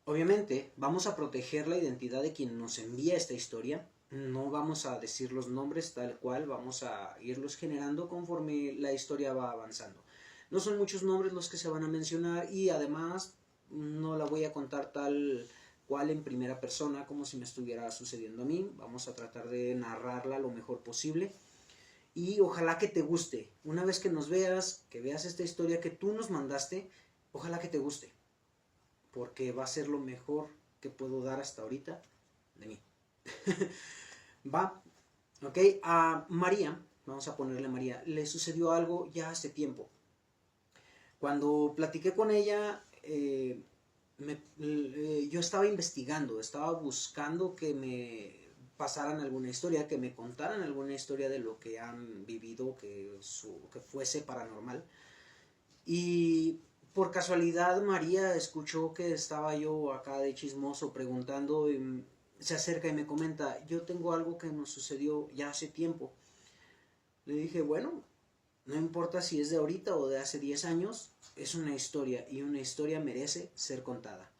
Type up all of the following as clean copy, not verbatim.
Obviamente, vamos a proteger la identidad de quien nos envía esta historia. No vamos a decir los nombres tal cual, vamos a irlos generando conforme la historia va avanzando. No son muchos nombres los que se van a mencionar y además no la voy a contar tal cual en primera persona como si me estuviera sucediendo a mí. Vamos a tratar de narrarla lo mejor posible y ojalá que te guste. Una vez que nos veas, que veas esta historia que tú nos mandaste, ojalá que te guste porque va a ser lo mejor que puedo dar hasta ahorita de mí. Va, ok, a María, vamos a ponerle María, le sucedió algo ya hace tiempo. Cuando platiqué con ella, yo estaba investigando, estaba buscando que me pasaran alguna historia, que me contaran alguna historia de lo que han vivido, que fuese paranormal. Y por casualidad María escuchó que estaba yo acá de chismoso preguntando y se acerca y me comenta, yo tengo algo que nos sucedió ya hace tiempo. Le dije, bueno, no importa si es de ahorita o de hace 10 años, es una historia y una historia merece ser contada.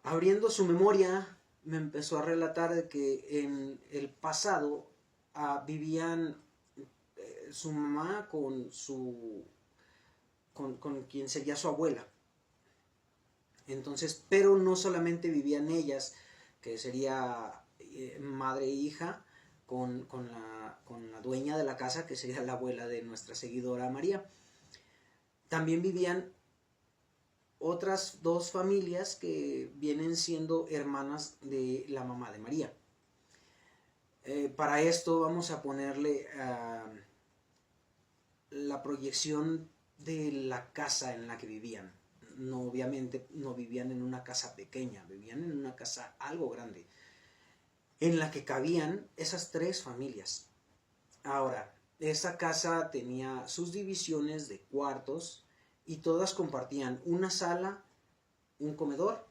Abriendo su memoria, me empezó a relatar de que en el pasado vivían su mamá con quien sería su abuela. Entonces, pero no solamente vivían ellas, que sería madre e hija, con la dueña de la casa, que sería la abuela de nuestra seguidora María. También vivían otras dos familias que vienen siendo hermanas de la mamá de María. Para esto vamos a ponerle la proyección de la casa en la que vivían. No, obviamente no vivían en una casa pequeña, vivían en una casa algo grande, en la que cabían esas tres familias. Ahora, esa casa tenía sus divisiones de cuartos y todas compartían una sala, un comedor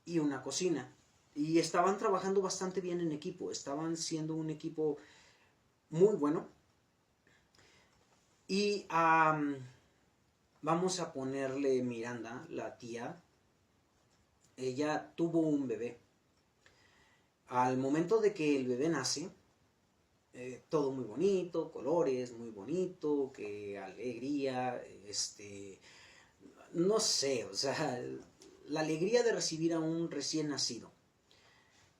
y una cocina. Y estaban trabajando bastante bien en equipo, estaban siendo un equipo muy bueno. Y vamos a ponerle Miranda, la tía. Ella tuvo un bebé. Al momento de que el bebé nace, todo muy bonito, colores, muy bonito, que alegría, no sé, o sea, la alegría de recibir a un recién nacido.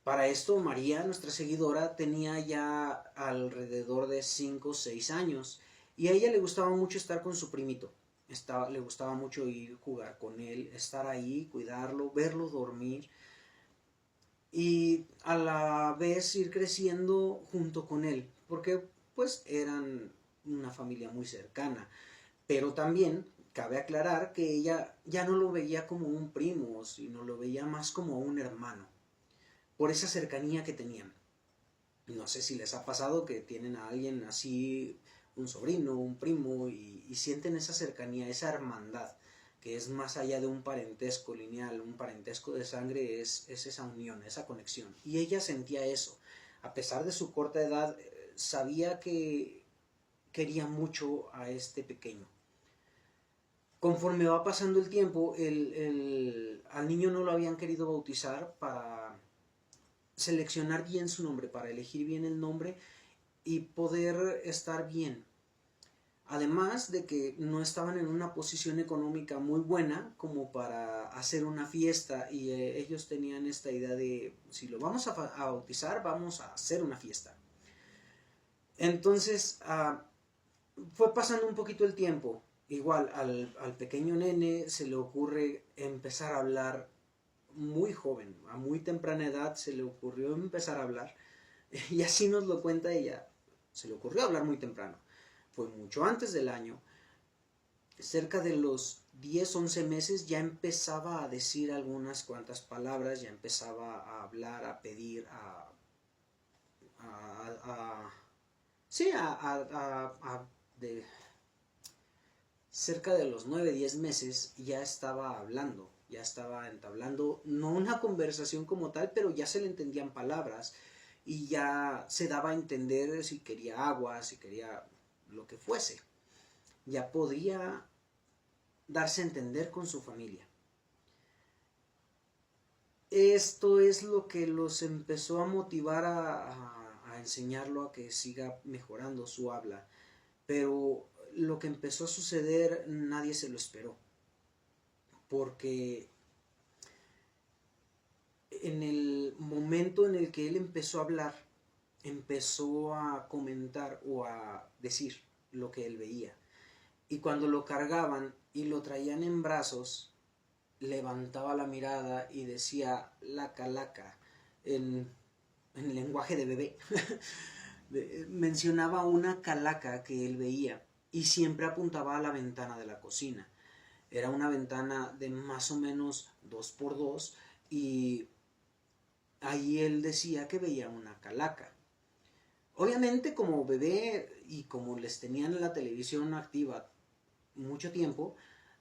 Para esto, María, nuestra seguidora, tenía ya alrededor de 5 o 6 años y a ella le gustaba mucho estar con su primito. Le gustaba mucho ir jugar con él, estar ahí, cuidarlo, verlo dormir y a la vez ir creciendo junto con él, porque pues eran una familia muy cercana. Pero también cabe aclarar que ella ya no lo veía como un primo, sino lo veía más como un hermano, por esa cercanía que tenían. No sé si les ha pasado que tienen a alguien así, un sobrino, un primo, y sienten esa cercanía, esa hermandad, que es más allá de un parentesco lineal, un parentesco de sangre, es esa unión, esa conexión. Y ella sentía eso. A pesar de su corta edad, sabía que quería mucho a este pequeño. Conforme va pasando el tiempo, al niño no lo habían querido bautizar para seleccionar bien su nombre, para elegir bien el nombre y poder estar bien. Además de que no estaban en una posición económica muy buena como para hacer una fiesta y ellos tenían esta idea de si lo vamos a bautizar, vamos a hacer una fiesta. Entonces fue pasando un poquito el tiempo. Igual al pequeño nene se le ocurre empezar a hablar muy joven, a muy temprana edad se le ocurrió empezar a hablar. Y así nos lo cuenta ella. Se le ocurrió hablar muy temprano. Fue mucho antes del año. Cerca de los 10, 11 meses ya empezaba a decir algunas cuantas palabras, ya empezaba a hablar, a pedir, sí, de cerca de los 9, 10 meses ya estaba hablando, ya estaba entablando, no una conversación como tal, pero ya se le entendían palabras y ya se daba a entender si quería agua, si quería lo que fuese. Ya podía darse a entender con su familia. Esto es lo que los empezó a motivar a enseñarlo a que siga mejorando su habla. Pero lo que empezó a suceder nadie se lo esperó. Porque en el momento en el que él empezó a hablar, empezó a comentar o a decir lo que él veía. Y cuando lo cargaban y lo traían en brazos, levantaba la mirada y decía la calaca en lenguaje de bebé. Mencionaba una calaca que él veía y siempre apuntaba a la ventana de la cocina. Era una ventana de más o menos 2x2 y ahí él decía que veía una calaca. Obviamente como bebé y como les tenían la televisión activa mucho tiempo,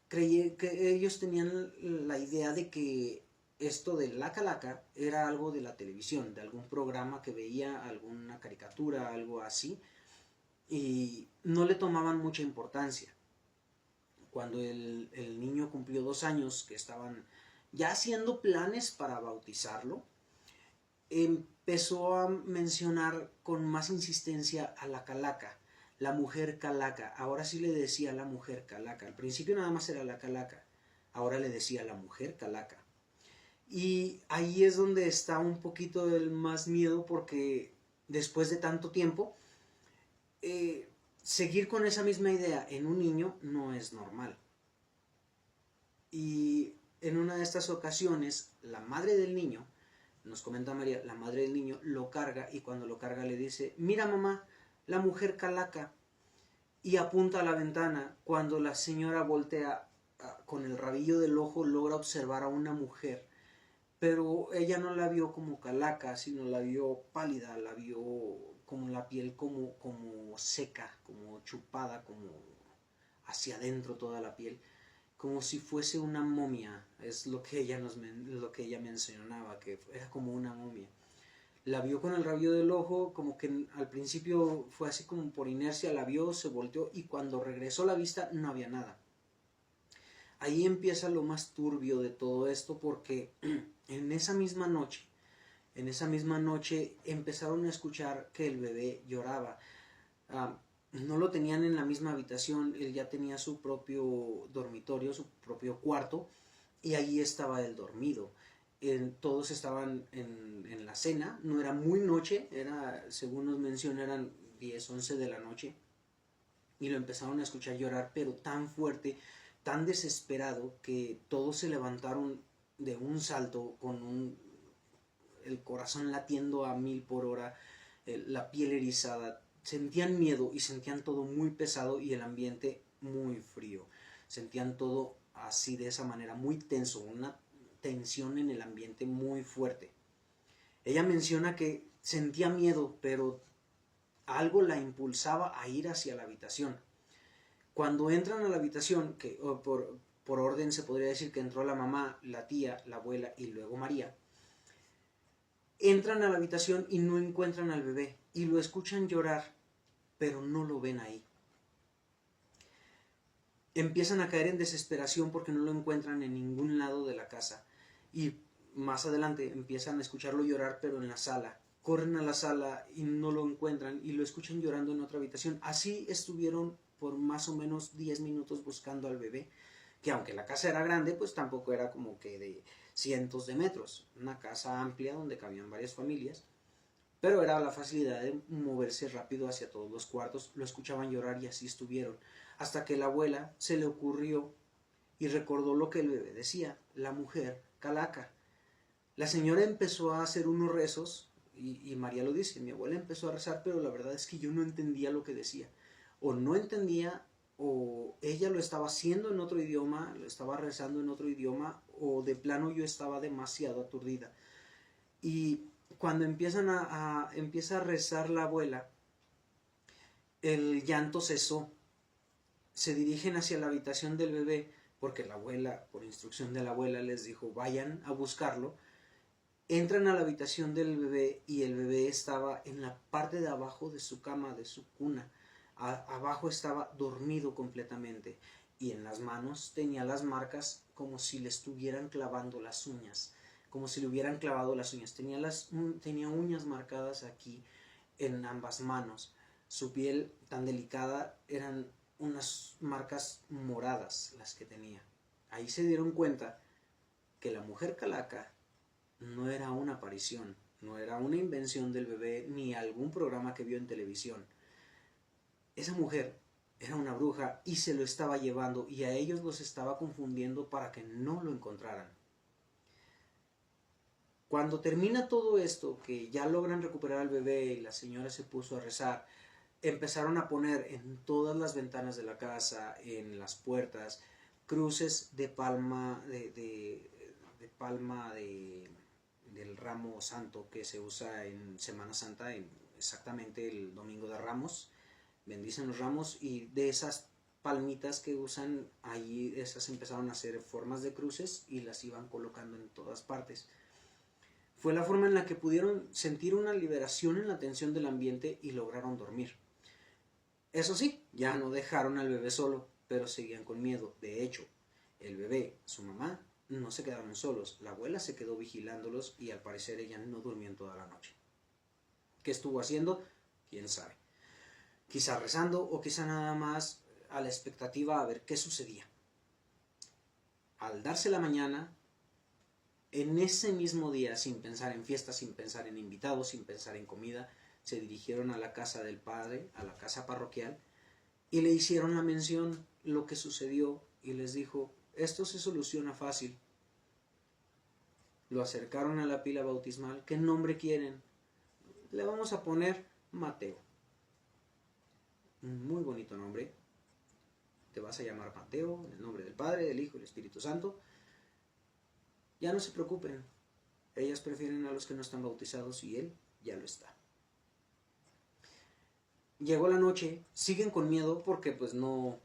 creí que ellos tenían la idea de que esto de la calaca era algo de la televisión, de algún programa que veía, alguna caricatura, algo así, y no le tomaban mucha importancia. Cuando el niño cumplió 2 años, que estaban ya haciendo planes para bautizarlo, empezó a mencionar con más insistencia a la calaca, la mujer calaca. Ahora sí le decía la mujer calaca. Al principio nada más era la calaca, ahora le decía la mujer calaca. Y ahí es donde está un poquito el más miedo, porque después de tanto tiempo, seguir con esa misma idea en un niño no es normal. Y en una de estas ocasiones, la madre del niño, nos comenta María, la madre del niño lo carga y cuando lo carga le dice, mira mamá, la mujer calaca, y apunta a la ventana. Cuando la señora voltea con el rabillo del ojo, logra observar a una mujer, pero ella no la vio como calaca, sino la vio pálida, la vio como la piel como seca, como chupada, como hacia adentro toda la piel, como si fuese una momia. Es lo que lo que ella mencionaba, que era como una momia. La vio con el rabillo del ojo, como que al principio fue así como por inercia, la vio, se volteó y cuando regresó la vista no había nada. Ahí empieza lo más turbio de todo esto, porque en esa misma noche empezaron a escuchar que el bebé lloraba. No lo tenían en la misma habitación, él ya tenía su propio dormitorio, su propio cuarto, y ahí estaba él dormido. Todos estaban en la cena, no era muy noche, según nos menciona, eran 10, 11 de la noche, y lo empezaron a escuchar llorar, pero tan fuerte, tan desesperado, que todos se levantaron de un salto el corazón latiendo a 1000 por hora, la piel erizada. Sentían miedo y sentían todo muy pesado y el ambiente muy frío. Sentían todo así, de esa manera, muy tenso, una tensión en el ambiente muy fuerte. Ella menciona que sentía miedo, pero algo la impulsaba a ir hacia la habitación. Cuando entran a la habitación, que por orden se podría decir que entró la mamá, la tía, la abuela y luego María, entran a la habitación y no encuentran al bebé y lo escuchan llorar, pero no lo ven ahí. Empiezan a caer en desesperación porque no lo encuentran en ningún lado de la casa y más adelante empiezan a escucharlo llorar, pero en la sala. Corren a la sala y no lo encuentran y lo escuchan llorando en otra habitación. Así estuvieron por más o menos 10 minutos buscando al bebé, que aunque la casa era grande, pues tampoco era como que de cientos de metros. Una casa amplia donde cabían varias familias, pero era la facilidad de moverse rápido hacia todos los cuartos. Lo escuchaban llorar y así estuvieron, hasta que la abuela se le ocurrió y recordó lo que el bebé decía, la mujer calaca. La señora empezó a hacer unos rezos y María lo dice, mi abuela empezó a rezar, pero la verdad es que yo no entendía lo que decía. O no entendía, o ella lo estaba haciendo en otro idioma, lo estaba rezando en otro idioma, o de plano yo estaba demasiado aturdida. Y cuando empieza a rezar la abuela, el llanto cesó. Se dirigen hacia la habitación del bebé, porque la abuela, por instrucción de la abuela, les dijo, vayan a buscarlo. Entran a la habitación del bebé y el bebé estaba en la parte de abajo de su cama, de su cuna. Abajo estaba dormido completamente y en las manos tenía las marcas como si le estuvieran clavando las uñas. como si le hubieran clavado las uñas. Tenía uñas marcadas aquí en ambas manos. Su piel tan delicada, eran unas marcas moradas las que tenía. Ahí se dieron cuenta que la mujer calaca no era una aparición, no era una invención del bebé ni algún programa que vio en televisión. Esa mujer era una bruja y se lo estaba llevando, y a ellos los estaba confundiendo para que no lo encontraran. Cuando termina todo esto, que ya logran recuperar al bebé y la señora se puso a rezar, empezaron a poner en todas las ventanas de la casa, en las puertas, cruces de palma del ramo santo que se usa en Semana Santa, exactamente el domingo de Ramos. Bendicen los ramos, y de esas palmitas que usan ahí, esas empezaron a hacer formas de cruces y las iban colocando en todas partes. Fue la forma en la que pudieron sentir una liberación en la tensión del ambiente y lograron dormir. Eso sí, ya no dejaron al bebé solo, pero seguían con miedo. De hecho, el bebé, su mamá, no se quedaron solos. La abuela se quedó vigilándolos y al parecer ella no durmió en toda la noche. ¿Qué estuvo haciendo? ¿Quién sabe? Quizá rezando o quizá nada más a la expectativa a ver qué sucedía. Al darse la mañana, en ese mismo día, sin pensar en fiestas, sin pensar en invitados, sin pensar en comida, se dirigieron a la casa del padre, a la casa parroquial, y le hicieron la mención lo que sucedió y les dijo: esto se soluciona fácil. Lo acercaron a la pila bautismal. ¿Qué nombre quieren? Le vamos a poner Mateo. Un muy bonito nombre. Te vas a llamar Mateo, en el nombre del Padre, del Hijo y del Espíritu Santo. Ya no se preocupen, ellas prefieren a los que no están bautizados y él ya lo está. Llegó la noche, siguen con miedo porque pues no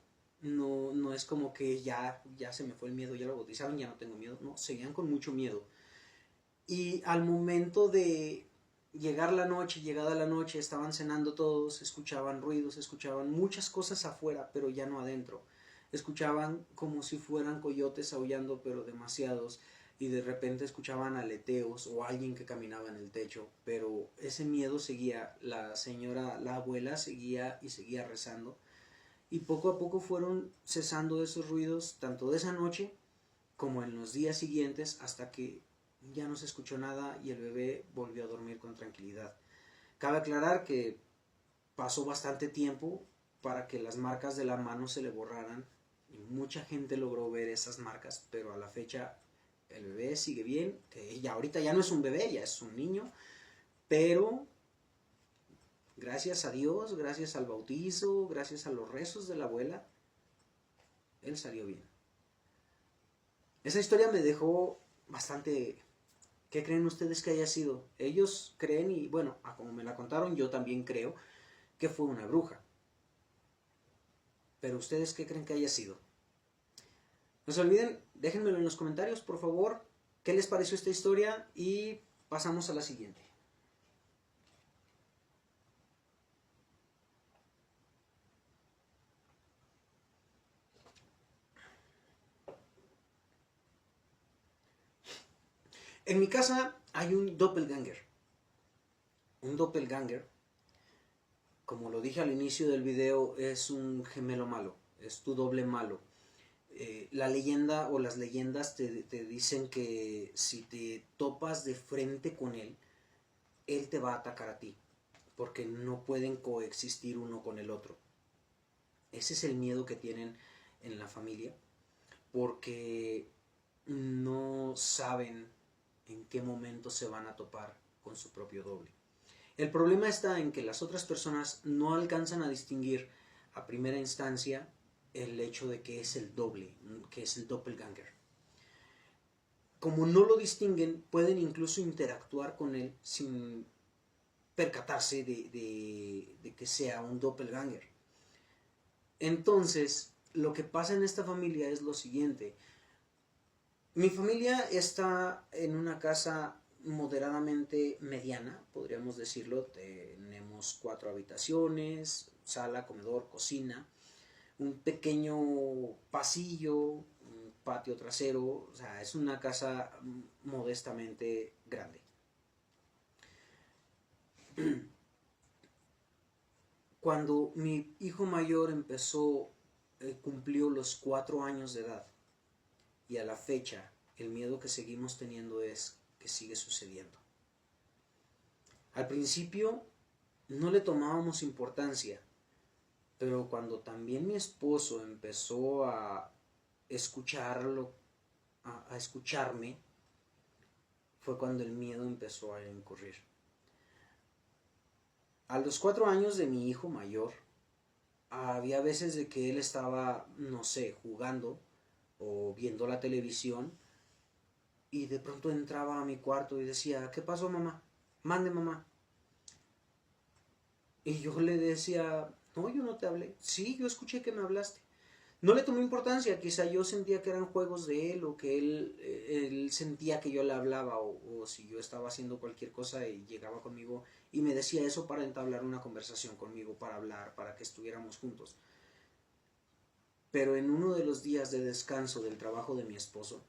es como que ya se me fue el miedo, ya lo bautizaron, ya no tengo miedo. No, seguían con mucho miedo. Y al momento de llegada la noche, estaban cenando todos, escuchaban ruidos, escuchaban muchas cosas afuera, pero ya no adentro. Escuchaban como si fueran coyotes aullando, pero demasiados, y de repente escuchaban aleteos o alguien que caminaba en el techo, pero ese miedo seguía. La abuela seguía y seguía rezando, y poco a poco fueron cesando esos ruidos, tanto de esa noche como en los días siguientes, hasta que ya no se escuchó nada y el bebé volvió a dormir con tranquilidad. Cabe aclarar que pasó bastante tiempo para que las marcas de la mano se le borraran, y mucha gente logró ver esas marcas, pero a la fecha el bebé sigue bien, que ya ahorita ya no es un bebé, ya es un niño, pero gracias a Dios, gracias al bautizo, gracias a los rezos de la abuela, él salió bien. Esa historia me dejó bastante... ¿Qué creen ustedes que haya sido? Ellos creen, y bueno, como me la contaron, yo también creo que fue una bruja. Pero ustedes, ¿qué creen que haya sido? No se olviden, déjenmelo en los comentarios, por favor, qué les pareció esta historia, y pasamos a la siguiente. En mi casa hay un doppelganger. Un doppelganger, como lo dije al inicio del video, es un gemelo malo, es tu doble malo. La leyenda o las leyendas te dicen que si te topas de frente con él te va a atacar a ti, porque no pueden coexistir uno con el otro. Ese es el miedo que tienen en la familia, porque no saben en qué momento se van a topar con su propio doble. El problema está en que las otras personas no alcanzan a distinguir a primera instancia el hecho de que es el doble, que es el doppelganger. Como no lo distinguen, pueden incluso interactuar con él sin percatarse de que sea un doppelganger. Entonces, lo que pasa en esta familia es lo siguiente. Mi familia está en una casa moderadamente mediana, podríamos decirlo. Tenemos 4 habitaciones, sala, comedor, cocina, un pequeño pasillo, patio trasero, o sea, es una casa modestamente grande. Cuando mi hijo mayor cumplió los 4 años de edad, y a la fecha el miedo que seguimos teniendo es que sigue sucediendo. Al principio no le tomábamos importancia, pero cuando también mi esposo empezó a escucharlo, a escucharme, fue cuando el miedo empezó a incurrir. A los 4 años de mi hijo mayor, había veces de que él estaba, no sé, jugando o viendo la televisión y de pronto entraba a mi cuarto y decía, ¿qué pasó, mamá? Mande, mamá. Y yo le decía, no, yo no te hablé. Sí, yo escuché que me hablaste. No le tomé importancia, quizá yo sentía que eran juegos de él o que él sentía que yo le hablaba o si yo estaba haciendo cualquier cosa y llegaba conmigo y me decía eso para entablar una conversación conmigo, para hablar, para que estuviéramos juntos. Pero en uno de los días de descanso del trabajo de mi esposo,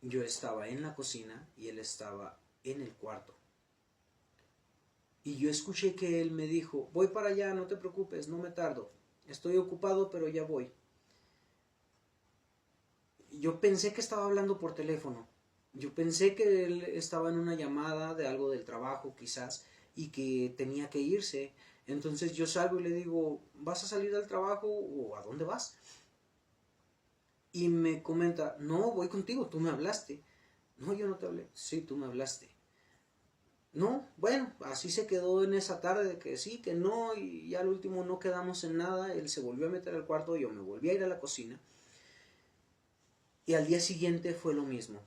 yo estaba en la cocina y él estaba en el cuarto. Y yo escuché que él me dijo, voy para allá, no te preocupes, no me tardo. Estoy ocupado, pero ya voy. Yo pensé que estaba hablando por teléfono. Yo pensé que él estaba en una llamada de algo del trabajo quizás y que tenía que irse. Entonces yo salgo y le digo, ¿vas a salir del trabajo o a dónde vas? Y me comenta, no, voy contigo, tú me hablaste. No, yo no te hablé. Sí, tú me hablaste. No, bueno, así se quedó en esa tarde de que sí, que no, y ya al último no quedamos en nada. Él se volvió a meter al cuarto, yo me volví a ir a la cocina. Y al día siguiente fue lo mismo.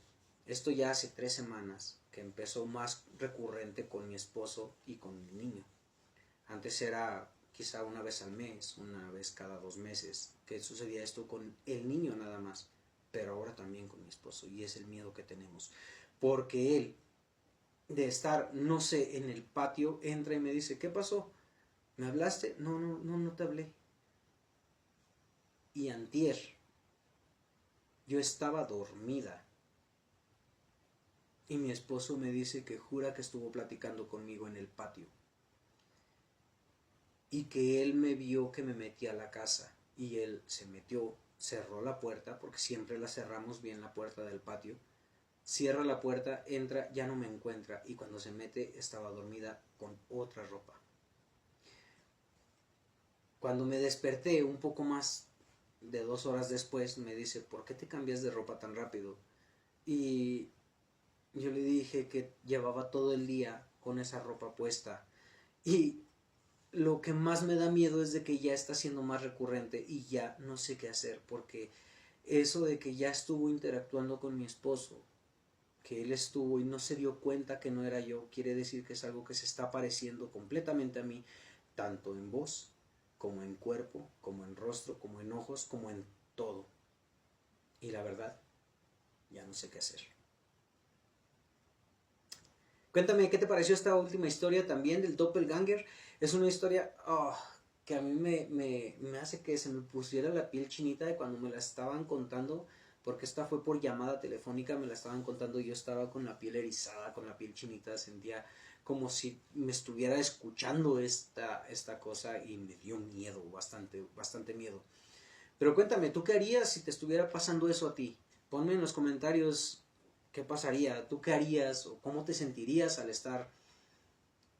Esto ya hace 3 semanas, que empezó más recurrente con mi esposo y con el niño. Antes era quizá una vez al mes, una vez cada 2 meses, que sucedía esto con el niño nada más, pero ahora también con mi esposo, y es el miedo que tenemos. Porque él, de estar, no sé, en el patio, entra y me dice, ¿qué pasó? ¿Me hablaste? No, no, no, no te hablé. Y antier, yo estaba dormida. Y mi esposo me dice que jura que estuvo platicando conmigo en el patio. Y que él me vio que me metí a la casa. Y él se metió, cerró la puerta, porque siempre la cerramos bien la puerta del patio. Cierra la puerta, entra, ya no me encuentra. Y cuando se mete estaba dormida con otra ropa. Cuando me desperté un poco más de 2 horas después, me dice, ¿por qué te cambias de ropa tan rápido? Y yo le dije que llevaba todo el día con esa ropa puesta. Y lo que más me da miedo es de que ya está siendo más recurrente y ya no sé qué hacer, porque eso de que ya estuvo interactuando con mi esposo, que él estuvo y no se dio cuenta que no era yo, quiere decir que es algo que se está pareciendo completamente a mí, tanto en voz, como en cuerpo, como en rostro, como en ojos, como en todo. Y la verdad, ya no sé qué hacer. Cuéntame, ¿qué te pareció esta última historia también del doppelganger? Es una historia que a mí me hace que se me pusiera la piel chinita de cuando me la estaban contando, porque esta fue por llamada telefónica, me la estaban contando y yo estaba con la piel erizada, con la piel chinita, sentía como si me estuviera escuchando esta cosa y me dio miedo, bastante miedo. Pero cuéntame, ¿tú qué harías si te estuviera pasando eso a ti? Ponme en los comentarios qué pasaría, tú qué harías o cómo te sentirías al estar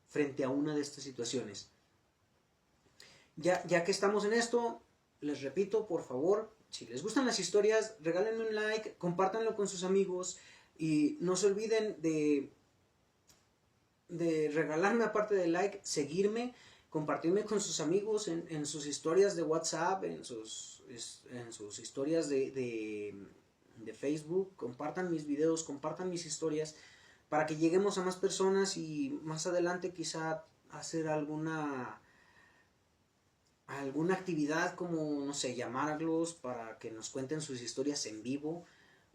frente a una de estas situaciones. Ya que estamos en esto, les repito, por favor, si les gustan las historias, regálenme un like, compártanlo con sus amigos y no se olviden de regalarme, aparte del like, seguirme, compartirme con sus amigos en sus historias de WhatsApp, en sus historias de Facebook. Compartan mis videos, compartan mis historias para que lleguemos a más personas y más adelante quizá hacer alguna actividad como, no sé, llamarlos para que nos cuenten sus historias en vivo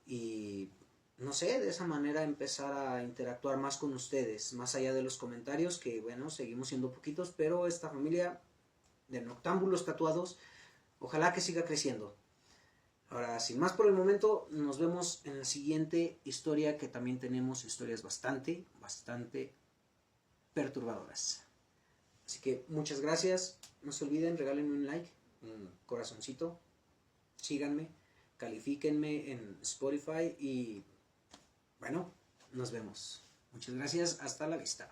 y, no sé, de esa manera empezar a interactuar más con ustedes, más allá de los comentarios, que bueno, seguimos siendo poquitos, pero esta familia de noctámbulos tatuados, ojalá que siga creciendo. Ahora, sin más por el momento, nos vemos en la siguiente historia, que también tenemos historias bastante perturbadoras. Así que muchas gracias. No se olviden, regálenme un like, un corazoncito, síganme, califíquenme en Spotify y bueno, nos vemos. Muchas gracias, hasta la vista.